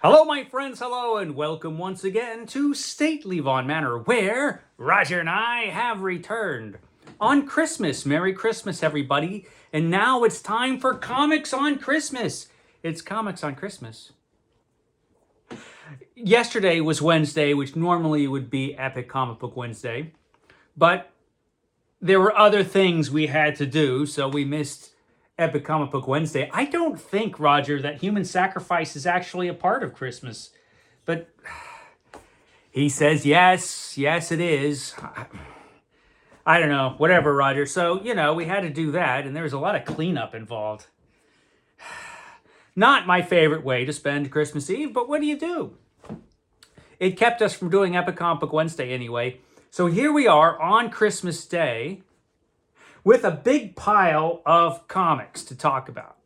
Hello, my friends, hello, and welcome once again to Stately Von Manor, where Roger and I have returned on Christmas. Merry Christmas, everybody. And now it's time for Comics on Christmas. It's Comics on Christmas. Yesterday was Wednesday, which normally would be Epic Comic Book Wednesday, but there were other things we had to do, so we missed Epic Comic Book Wednesday. I don't think, Roger, that human sacrifice is actually a part of Christmas. But he says yes, it is. I don't know, whatever, Roger. So, we had to do that, and there was a lot of cleanup involved. Not my favorite way to spend Christmas Eve, but what do you do? It kept us from doing Epic Comic Book Wednesday anyway. So here we are on Christmas Day, with a big pile of comics to talk about.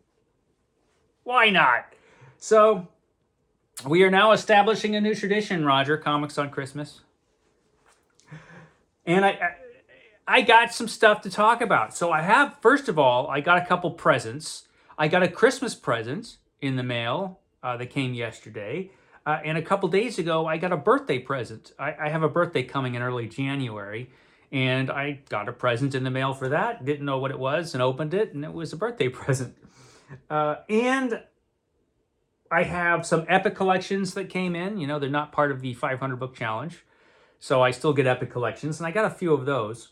Why not? So, we are now establishing a new tradition, Roger, Comics on Christmas. And I got some stuff to talk about. So first of all, I got a couple presents. I got a Christmas present in the mail that came yesterday. And a couple days ago, I got a birthday present. I have a birthday coming in early January. And I got a present in the mail for that. Didn't know what it was and opened it, and it was a birthday present. And I have some Epic collections that came in. They're not part of the 500 book challenge. So I still get Epic collections, and I got a few of those.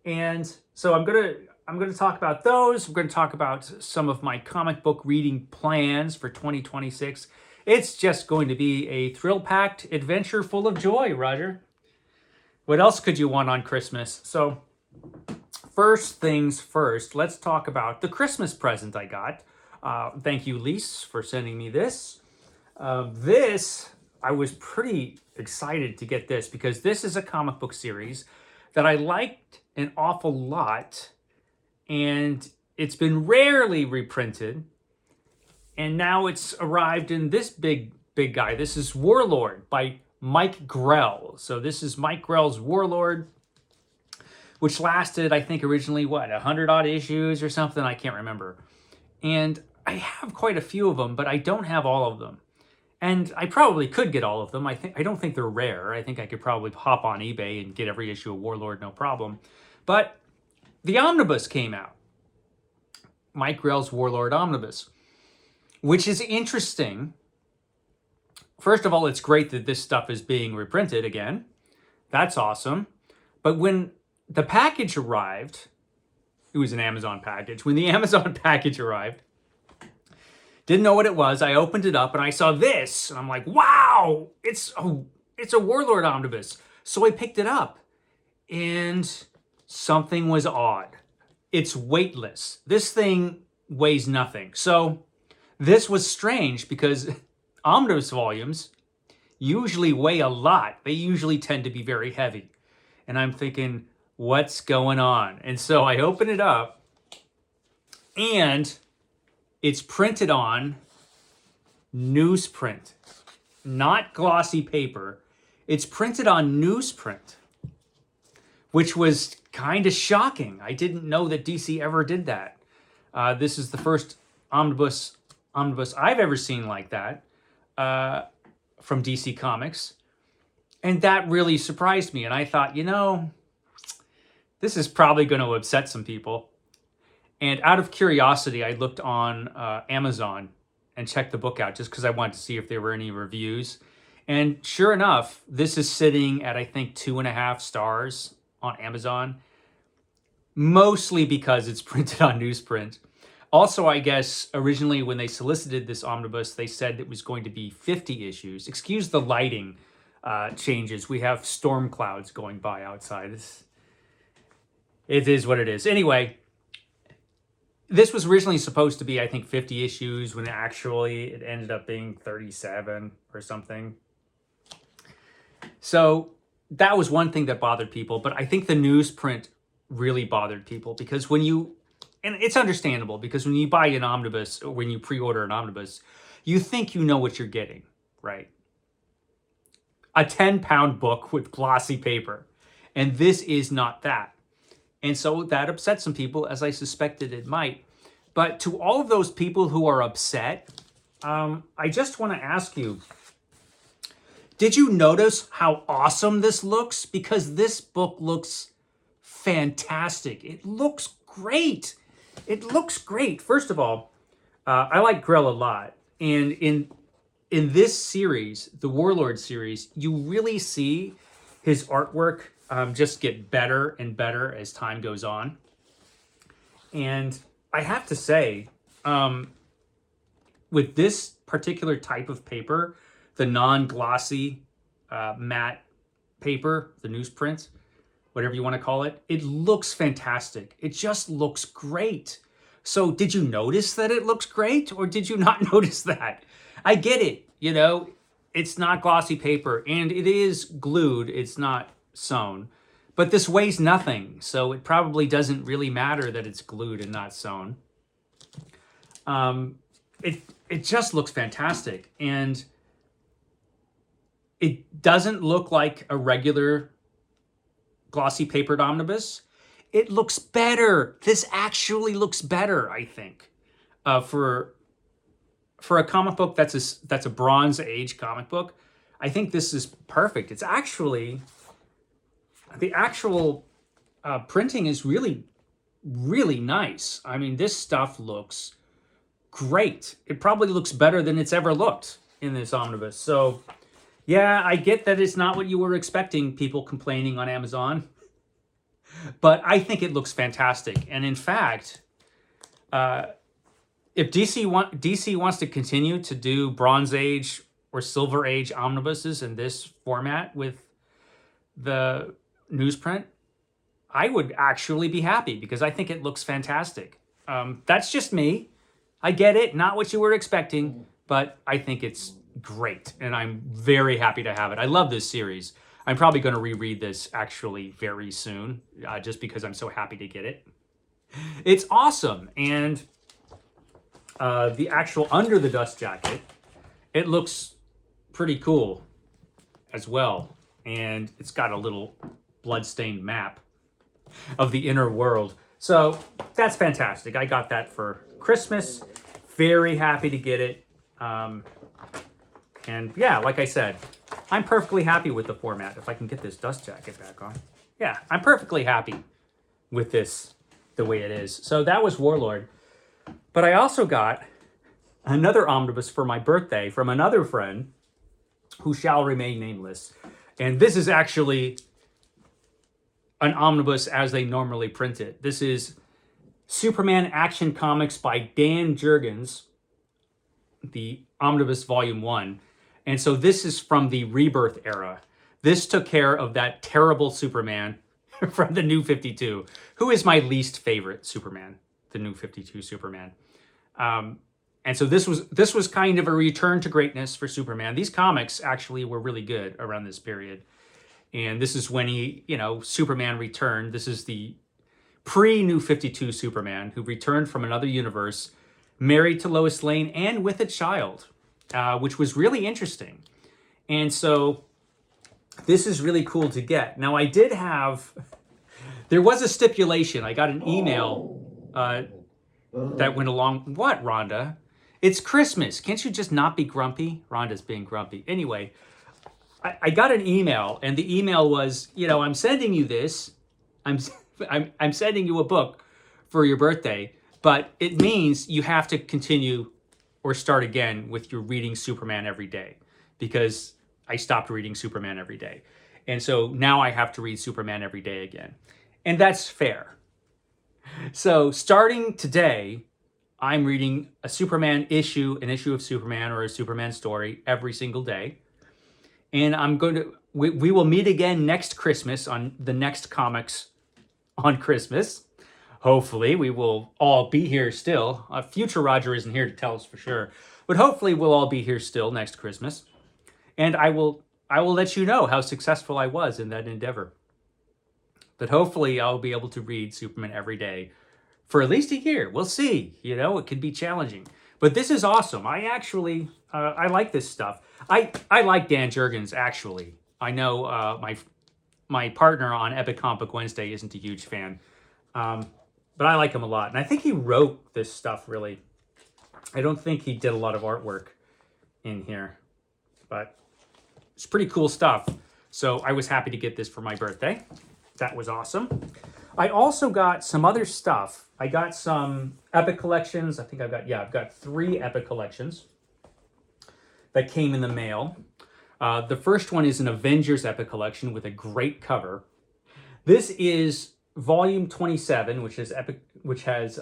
And so I'm gonna talk about those. We're gonna talk about some of my comic book reading plans for 2026. It's just going to be a thrill-packed adventure full of joy, Roger. What else could you want on Christmas? So, first things first, let's talk about the Christmas present I got. Thank you, Lise, for sending me this. I was pretty excited to get this because this is a comic book series that I liked an awful lot, and it's been rarely reprinted, and now it's arrived in this big guy. This is Warlord by Mike Grell. So this is Mike Grell's Warlord, which lasted, I think, originally, 100 odd issues or something? I can't remember. And I have quite a few of them, but I don't have all of them. And I probably could get all of them. I don't think they're rare. I think I could probably hop on eBay and get every issue of Warlord, no problem. But the omnibus came out. Mike Grell's Warlord omnibus, which is interesting. First of all, it's great that this stuff is being reprinted again. That's awesome. But when the package arrived, it was an Amazon package. When the Amazon package arrived, didn't know what it was. I opened it up and I saw this. And I'm like, wow, it's a Warlord omnibus. So I picked it up. And something was odd. It's weightless. This thing weighs nothing. So this was strange because omnibus volumes usually weigh a lot. They usually tend to be very heavy. And I'm thinking, what's going on? And so I open it up, and it's printed on newsprint, not glossy paper. It's printed on newsprint, which was kind of shocking. I didn't know that DC ever did that. This is the first omnibus I've ever seen like that. From DC Comics. And that really surprised me. And I thought, this is probably going to upset some people. And out of curiosity, I looked on Amazon and checked the book out just because I wanted to see if there were any reviews. And sure enough, this is sitting at, I think, 2.5 stars on Amazon. Mostly because it's printed on newsprint. Also, I guess, originally when they solicited this omnibus, they said it was going to be 50 issues. Excuse the lighting changes. We have storm clouds going by outside. It is what it is. Anyway, this was originally supposed to be, I think, 50 issues when actually it ended up being 37 or something. So that was one thing that bothered people. But I think the newsprint really bothered people because and it's understandable because when you buy an omnibus or when you pre-order an omnibus, you think you know what you're getting, right? A 10-pound book with glossy paper. And this is not that. And so that upset some people, as I suspected it might. But to all of those people who are upset, I just want to ask you, did you notice how awesome this looks? Because this book looks fantastic. It looks great. It looks great. First of all, I like Grell a lot. And in this series, the Warlord series, you really see his artwork just get better and better as time goes on. And I have to say, with this particular type of paper, the non-glossy matte paper, the newsprint, whatever you want to call it, it looks fantastic. It just looks great. So did you notice that it looks great, or did you not notice that? I get it, you know, it's not glossy paper and it is glued, it's not sewn. But this weighs nothing, so it probably doesn't really matter that it's glued and not sewn. It just looks fantastic, and it doesn't look like a regular glossy papered omnibus. It looks better. This actually looks better, I think, for a comic book that's a Bronze Age comic book. I think this is perfect. It's actually, the actual printing is really, really nice. I mean, this stuff looks great. It probably looks better than it's ever looked in this omnibus. So yeah, I get that it's not what you were expecting, people complaining on Amazon, but I think it looks fantastic. And in fact, if DC wants to continue to do Bronze Age or Silver Age omnibuses in this format with the newsprint, I would actually be happy, because I think it looks fantastic. That's just me. I get it, not what you were expecting, but I think it's great, and I'm very happy to have it. I love this series. I'm probably going to reread this actually very soon, just because I'm so happy to get it. It's awesome, and the actual under the dust jacket, it looks pretty cool as well, and it's got a little blood-stained map of the inner world. So that's fantastic. I got that for Christmas. Very happy to get it. And yeah, like I said, I'm perfectly happy with the format. If I can get this dust jacket back on. Yeah, I'm perfectly happy with this the way it is. So that was Warlord. But I also got another omnibus for my birthday from another friend who shall remain nameless. And this is actually an omnibus as they normally print it. This is Superman Action Comics by Dan Jurgens, the Omnibus Volume 1. And so this is from the Rebirth era. This took care of that terrible Superman from the New 52, who is my least favorite Superman, the New 52 Superman. And so this was kind of a return to greatness for Superman. These comics actually were really good around this period. And this is when Superman returned. This is the pre-New 52 Superman who returned from another universe, married to Lois Lane and with a child, which was really interesting. And so this is really cool to get. Now, there was a stipulation. I got an email that went along. What, Rhonda? It's Christmas. Can't you just not be grumpy? Rhonda's being grumpy. Anyway, I got an email, and the email was, I'm sending you this. I'm sending you a book for your birthday, but it means you have to continue or start again with your reading Superman every day, because I stopped reading Superman every day. And so now I have to read Superman every day again. And that's fair. So starting today, I'm reading an issue of Superman or a Superman story every single day. And we will meet again next Christmas on the next comics on Christmas. Hopefully we will all be here still. Future Roger isn't here to tell us for sure, but hopefully we'll all be here still next Christmas. And I will let you know how successful I was in that endeavor. But hopefully I'll be able to read Superman every day for at least a year. We'll see. It could be challenging. But this is awesome. I actually, I like this stuff. I like Dan Jurgens, actually. I know my partner on Epic Comic Book Wednesday isn't a huge fan. But I like him a lot. And I think he wrote this stuff, really. I don't think he did a lot of artwork. in here. But it's pretty cool stuff. So I was happy to get this for my birthday. That was awesome. I also got some other stuff. I got some Epic collections. I think I've got 3 Epic collections that came in the mail. The first one is an Avengers Epic collection with a great cover. This is volume 27, which is Epic, which has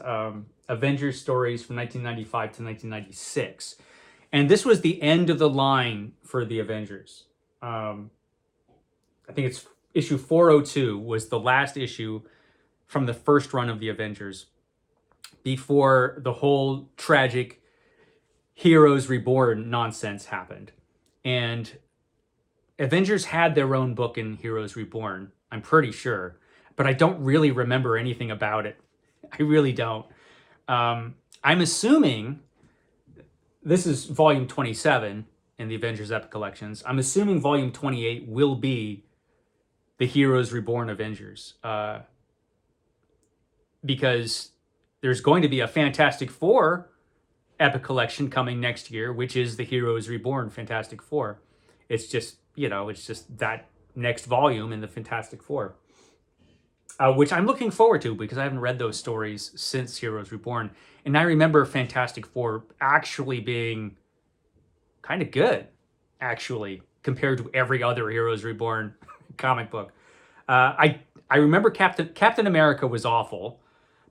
Avengers stories from 1995 to 1996. And this was the end of the line for the Avengers. I think it's issue 402 was the last issue from the first run of the Avengers before the whole tragic Heroes Reborn nonsense happened. And Avengers had their own book in Heroes Reborn, I'm pretty sure, but I don't really remember anything about it. I really don't. I'm assuming this is volume 27 in the Avengers Epic Collections. I'm assuming volume 28 will be the Heroes Reborn Avengers, because there's going to be a Fantastic Four Epic Collection coming next year, which is the Heroes Reborn Fantastic Four. It's just, it's just that next volume in the Fantastic Four, which I'm looking forward to because I haven't read those stories since Heroes Reborn. And I remember Fantastic Four actually being kind of good, actually, compared to every other Heroes Reborn comic book. I remember Captain America was awful,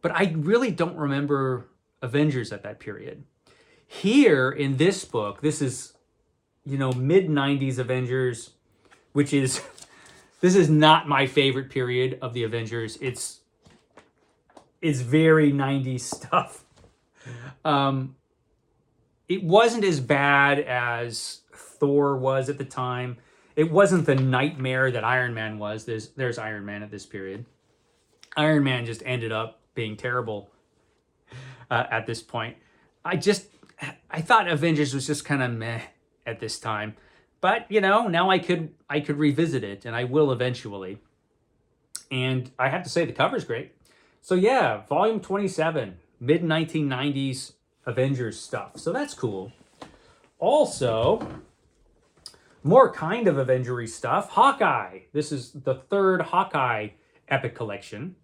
but I really don't remember Avengers at that period. Here in this book, this is, mid-90s Avengers, which is, this is not my favorite period of the Avengers. It's very 90s stuff. It wasn't as bad as Thor was at the time. It wasn't the nightmare that Iron Man was. There's Iron Man at this period. Iron Man just ended up being terrible at this point. I thought Avengers was just kind of meh at this time. But, now I could revisit it, and I will eventually. And I have to say the cover's great. So yeah, volume 27, mid-1990s Avengers stuff. So that's cool. Also, more kind of Avenger-y stuff. Hawkeye. This is the 3rd Hawkeye Epic Collection.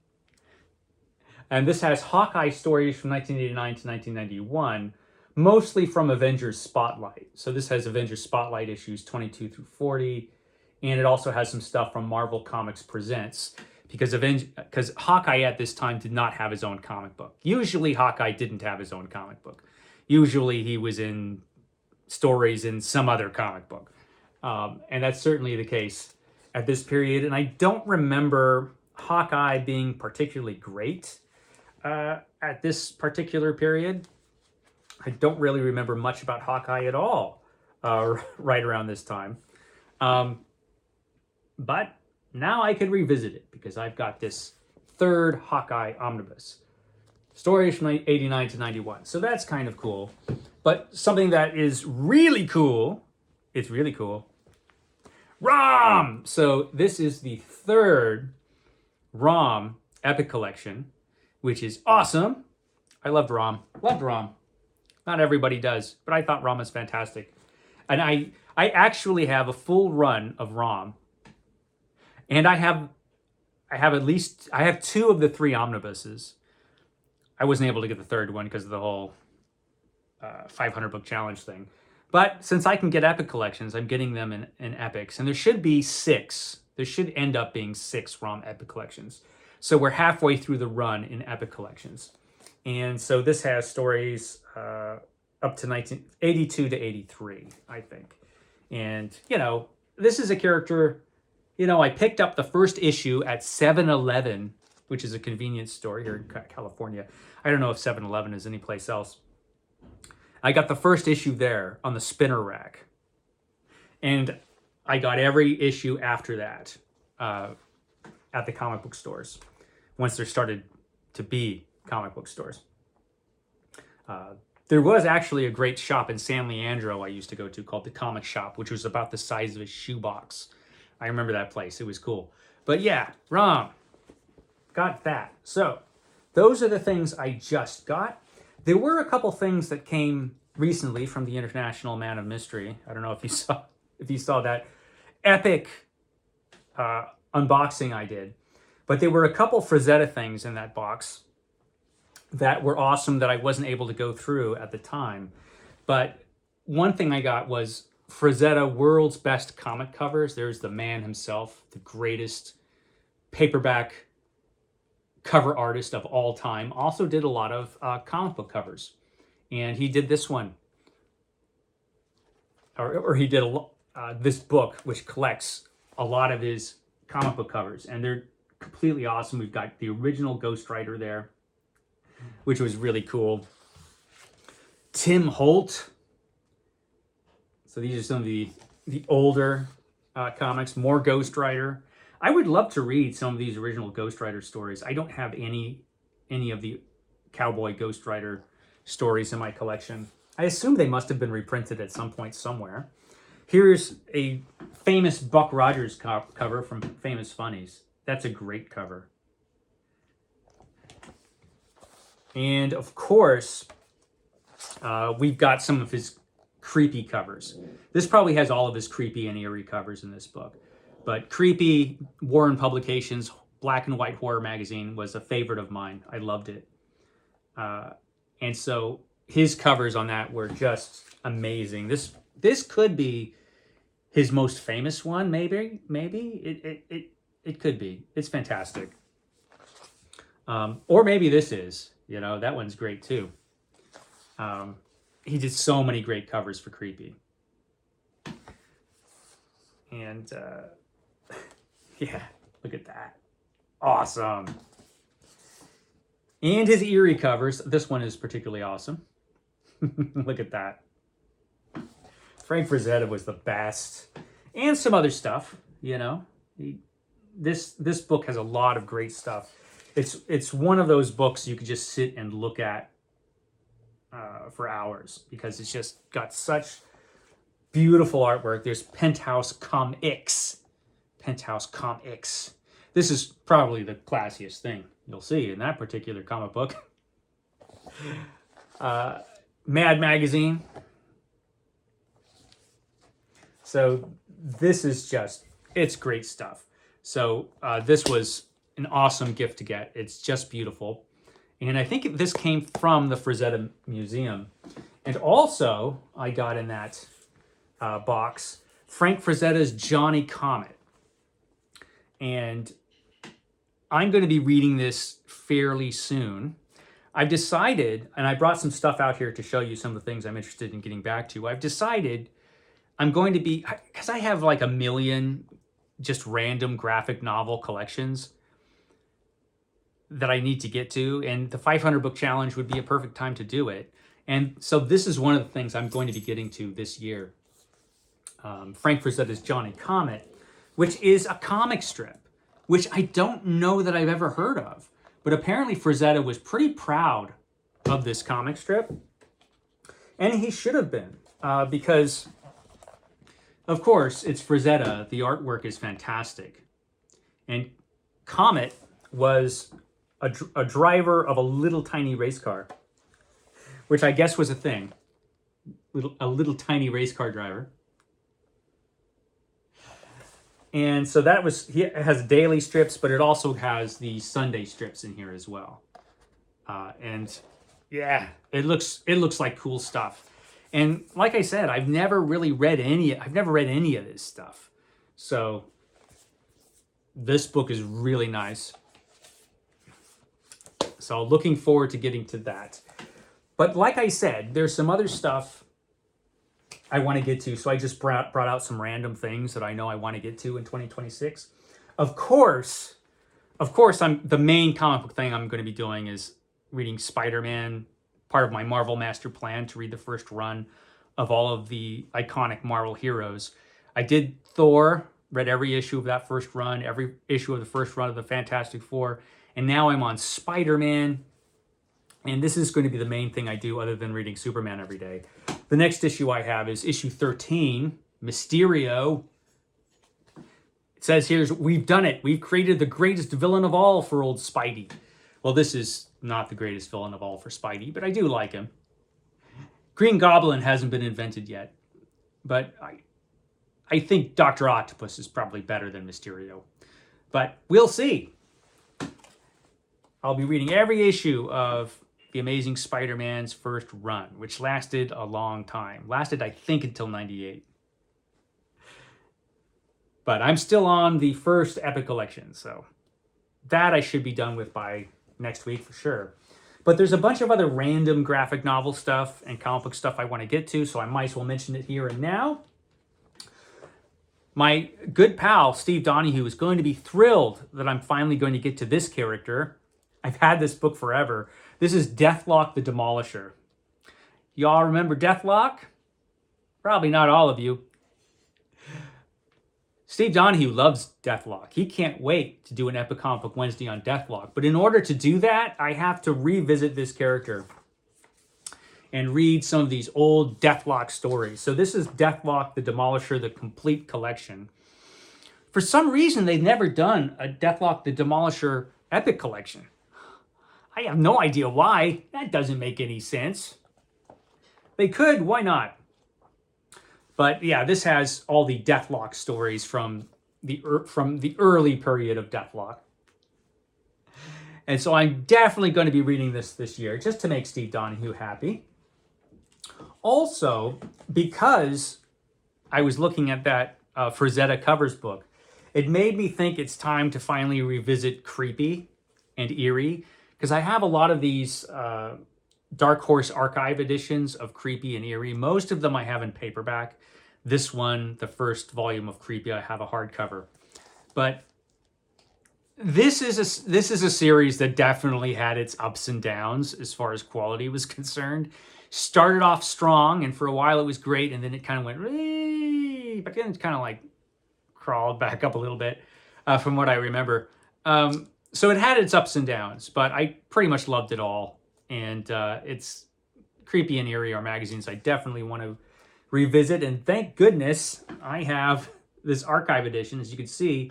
And this has Hawkeye stories from 1989 to 1991, mostly from Avengers Spotlight. So this has Avengers Spotlight issues 22 through 40. And it also has some stuff from Marvel Comics Presents, because Hawkeye at this time did not have his own comic book. Usually Hawkeye didn't have his own comic book. Usually he was in stories in some other comic book. And that's certainly the case at this period. And I don't remember Hawkeye being particularly great at this particular period. I don't really remember much about Hawkeye at all right around this time. But now I can revisit it because I've got this 3rd Hawkeye omnibus. Stories from 89 to 91. So that's kind of cool. But something that is really cool, it's really cool, ROM! So this is the 3rd ROM Epic Collection, which is awesome. I loved ROM. Loved ROM. Not everybody does, but I thought ROM was fantastic. And I actually have a full run of ROM. And I have 2 of the 3 omnibuses. I wasn't able to get the 3rd one because of the whole 500 book challenge thing. But since I can get Epic collections, I'm getting them in Epics. And there should be 6. There should end up being 6 ROM Epic collections. So we're halfway through the run in Epic collections. And so this has stories up to 1982 to 83, I think. And, this is a character, I picked up the first issue at 7-Eleven, which is a convenience store here in California. I don't know if 7-Eleven is anyplace else. I got the first issue there on the spinner rack. And I got every issue after that at the comic book stores, once there started to be comic book stores. There was actually a great shop in San Leandro I used to go to called the Comic Shop, which was about the size of a shoebox. I remember that place. It was cool. But yeah, ROM. Got that. So those are the things I just got. There were a couple things that came recently from the International Man of Mystery. I don't know if you saw that epic unboxing I did, but there were a couple Frazetta things in that box that were awesome that I wasn't able to go through at the time. But one thing I got was Frazetta World's Best Comic Covers. There's the man himself, the greatest paperback cover artist of all time. Also did a lot of comic book covers. And he did this one. Or he did this book, which collects a lot of his comic book covers. And they're completely awesome. We've got the original Ghost Rider there, which was really cool. Tim Holt. So these are some of the older comics. More Ghost Rider. I would love to read some of these original Ghost Rider stories. I don't have any of the Cowboy Ghost Rider stories in my collection. I assume they must have been reprinted at some point somewhere. Here's a famous Buck Rogers cover from Famous Funnies. That's a great cover. And of course, we've got some of his creepy covers. This probably has all of his creepy and eerie covers in this book. But Creepy, Warren Publications, black and white horror magazine, was a favorite of mine. I loved it. And so his covers on that were just amazing. This could be his most famous one, maybe. It could be. It's fantastic. Or maybe this is. You know, that one's great too. He did so many great covers for Creepy. And yeah, look at that. Awesome. And his eerie covers. This one is particularly awesome. Look at that. Frank Frazetta was the best. And some other stuff, you know. This book has a lot of great stuff. It's one of those books you could just sit and look at for hours, because it's just got such beautiful artwork. There's Penthouse Comics. Penthouse Comics. This is probably the classiest thing you'll see in that particular comic book. Mad Magazine. So this is just, it's great stuff. So this was an awesome gift to get. It's just beautiful. And I think this came from the Frazetta Museum. And also, I got in that box, Frank Frazetta's Johnny Comet. And I'm going to be reading this fairly soon. I've decided, and I brought some stuff out here to show you some of the things I'm interested in getting back to. I've decided I'm going to be, because I have like a million just random graphic novel collections that I need to get to, and the 500 book challenge would be a perfect time to do it. And so this is one of the things I'm going to be getting to this year. Frank Frazetta's Johnny Comet, which is a comic strip, which I don't know that I've ever heard of. But apparently Frazetta was pretty proud of this comic strip. And he should have been, because, of course, it's Frazetta. The artwork is fantastic. And Comet was a driver of a little tiny race car, which I guess was a thing. A little tiny race car driver. And so that was, it has daily strips, but it also has the Sunday strips in here as well. And yeah, it looks like cool stuff. And like I said, I've never read any of this stuff. So this book is really nice. So looking forward to getting to that. But like I said, there's some other stuff I want to get to. So I just brought out some random things that I know I want to get to in 2026. Of course, the main comic book thing I'm going to be doing is reading Spider-Man, part of my Marvel master plan to read the first run of all of the iconic Marvel heroes. I did Thor, read every issue of that first run, every issue of the first run of the Fantastic Four, and now I'm on Spider-Man. And this is going to be the main thing I do other than reading Superman every day. The next issue I have is issue 13, Mysterio. It says here, we've done it. We've created the greatest villain of all for old Spidey. Well, this is not the greatest villain of all for Spidey, but I do like him. Green Goblin hasn't been invented yet, but I think Dr. Octopus is probably better than Mysterio. But we'll see. I'll be reading every issue of The Amazing Spider-Man's first run, which lasted a long time. Lasted, I think, until 98. But I'm still on the first Epic Collection, so that I should be done with by next week for sure. But there's a bunch of other random graphic novel stuff and comic book stuff I want to get to, so I might as well mention it here and now. My good pal, Steve Donahue, is going to be thrilled that I'm finally going to get to this character. I've had this book forever. This is Deathlock the Demolisher. Y'all remember Deathlock? Probably not all of you. Steve Donahue loves Deathlock. He can't wait to do an Epic Comic Book Wednesday on Deathlock. But in order to do that, I have to revisit this character and read some of these old Deathlock stories. So this is Deathlock the Demolisher, the complete collection. For some reason, they've never done a Deathlock the Demolisher Epic Collection. I have no idea why. That doesn't make any sense. They could, why not? But yeah, this has all the Deathlock stories from the early period of Deathlock. And so I'm definitely going to be reading this year just to make Steve Donahue happy. Also, because I was looking at that Frazetta covers book, it made me think it's time to finally revisit Creepy and Eerie, because I have a lot of these Dark Horse Archive editions of Creepy and Eerie. Most of them I have in paperback. This one, the first volume of Creepy, I have a hardcover. But this is a series that definitely had its ups and downs as far as quality was concerned. Started off strong, and for a while it was great, and then it kind of went, but then it kind of like crawled back up a little bit from what I remember. So it had its ups and downs, but I pretty much loved it all. And it's Creepy and Eerie are magazines I definitely want to revisit. And thank goodness I have this archive edition. As you can see,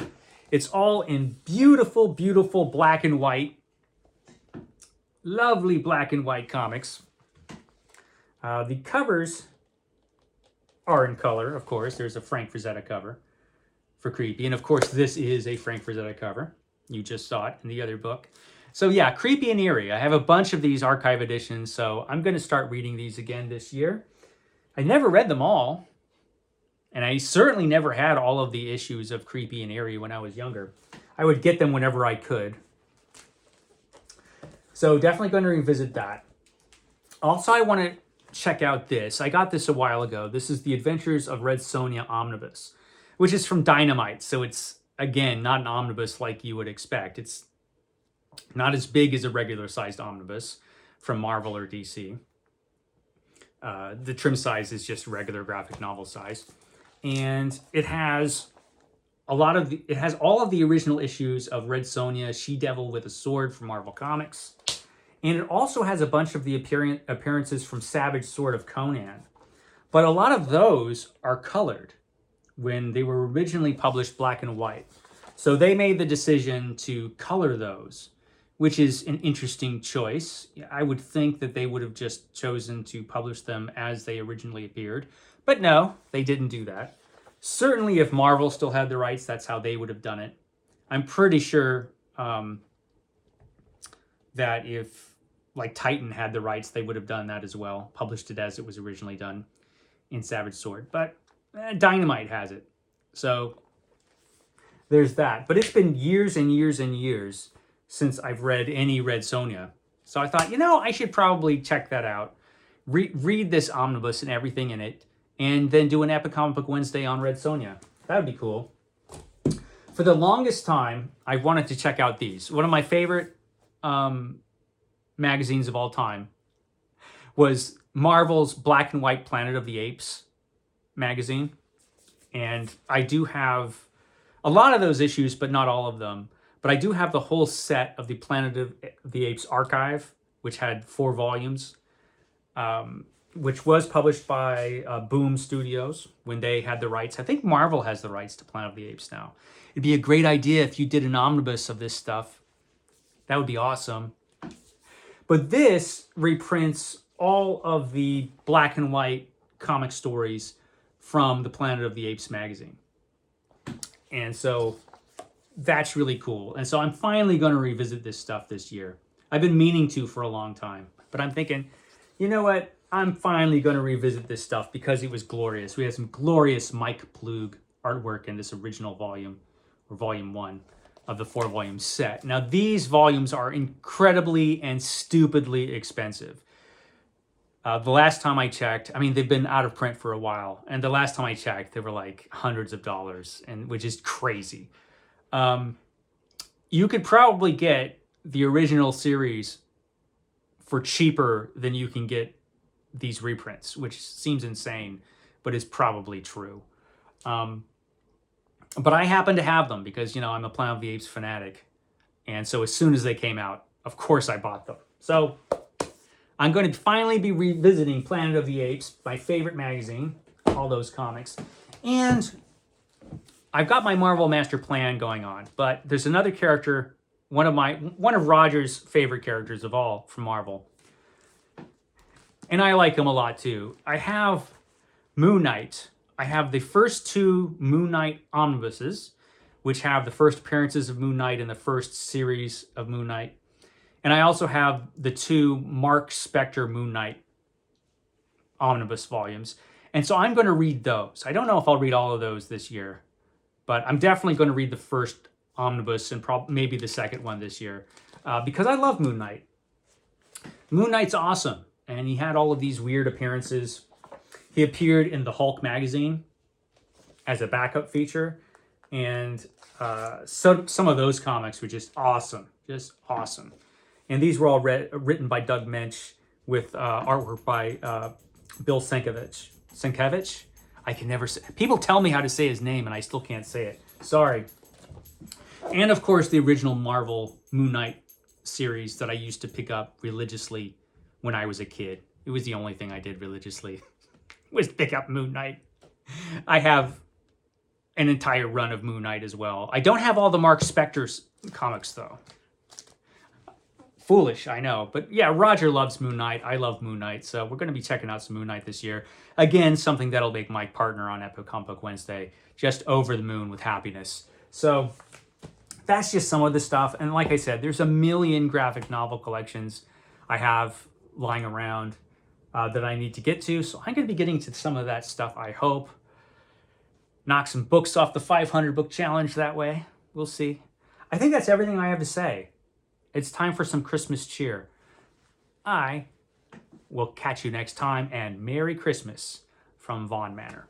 it's all in beautiful, beautiful black and white. Lovely black and white comics. The covers are in color, of course. There's a Frank Frazetta cover for Creepy. And of course, this is a Frank Frazetta cover. You just saw it in the other book. So yeah, Creepy and Eerie. I have a bunch of these archive editions, so I'm going to start reading these again this year. I never read them all, and I certainly never had all of the issues of Creepy and Eerie when I was younger. I would get them whenever I could. So definitely going to revisit that. Also, I want to check out this. I got this a while ago. This is the Adventures of Red Sonja omnibus, which is from Dynamite, so it's, again, not an omnibus like you would expect. It's not as big as a regular sized omnibus from Marvel or DC. The trim size is just regular graphic novel size. And it has all of the original issues of Red Sonja, She-Devil with a Sword from Marvel Comics. And it also has a bunch of the appearances from Savage Sword of Conan. But a lot of those are colored when they were originally published black and white. So they made the decision to color those, which is an interesting choice. I would think that they would have just chosen to publish them as they originally appeared. But no, they didn't do that. Certainly if Marvel still had the rights, that's how they would have done it. I'm pretty sure that if like Titan had the rights, they would have done that as well. Published it as it was originally done in Savage Sword. But Dynamite has it. So there's that. But it's been years and years and years since I've read any Red Sonja. So I thought, I should probably check that out. Read this omnibus and everything in it. And then do an Epic Comic Book Wednesday on Red Sonja. That would be cool. For the longest time, I wanted to check out these. One of my favorite magazines of all time was Marvel's Black and White Planet of the Apes magazine. And I do have a lot of those issues, but not all of them. But I do have the whole set of the Planet of the Apes archive, which had 4 volumes, which was published by Boom Studios when they had the rights. I think Marvel has the rights to Planet of the Apes now. It'd be a great idea if you did an omnibus of this stuff. That would be awesome. But this reprints all of the black and white comic stories from the Planet of the Apes magazine. And so that's really cool. And so I'm finally going to revisit this stuff this year. I've been meaning to for a long time, but I'm thinking, you know what? I'm finally going to revisit this stuff because it was glorious. We had some glorious Mike Plug artwork in this original volume, or volume 1 of the 4-volume set. Now, these volumes are incredibly and stupidly expensive. The last time I checked, I mean, they've been out of print for a while, and the last time I checked, they were like hundreds of dollars, and which is crazy. You could probably get the original series for cheaper than you can get these reprints, which seems insane, but is probably true. But I happen to have them because, you know, I'm a Planet of the Apes fanatic. And so as soon as they came out, of course I bought them. So I'm going to finally be revisiting Planet of the Apes, my favorite magazine, all those comics. And I've got my Marvel Master Plan going on, but there's another character, one of Roger's favorite characters of all from Marvel. And I like him a lot too. I have Moon Knight. I have the first 2 Moon Knight omnibuses, which have the first appearances of Moon Knight in the first series of Moon Knight. And I also have the 2 Mark Spector Moon Knight omnibus volumes. And so I'm going to read those. I don't know if I'll read all of those this year, but I'm definitely going to read the first omnibus and maybe the second one this year because I love Moon Knight. Moon Knight's awesome. And he had all of these weird appearances. He appeared in the Hulk magazine as a backup feature. And so some of those comics were just awesome. Just awesome. And these were all written by Doug Mensch with artwork by Bill Sienkiewicz. Sienkiewicz? I can never say. People tell me how to say his name and I still can't say it. Sorry. And of course, the original Marvel Moon Knight series that I used to pick up religiously when I was a kid. It was the only thing I did religiously was pick up Moon Knight. I have an entire run of Moon Knight as well. I don't have all the Mark Spector's comics though. Foolish, I know. But yeah, Roger loves Moon Knight. I love Moon Knight. So we're going to be checking out some Moon Knight this year. Again, something that'll make my partner on Epic Comic Book Wednesday just over the moon with happiness. So that's just some of the stuff. And like I said, there's a million graphic novel collections I have lying around that I need to get to. So I'm going to be getting to some of that stuff, I hope. Knock some books off the 500 book challenge that way. We'll see. I think that's everything I have to say. It's time for some Christmas cheer. I will catch you next time, and Merry Christmas from Vaughn Manor.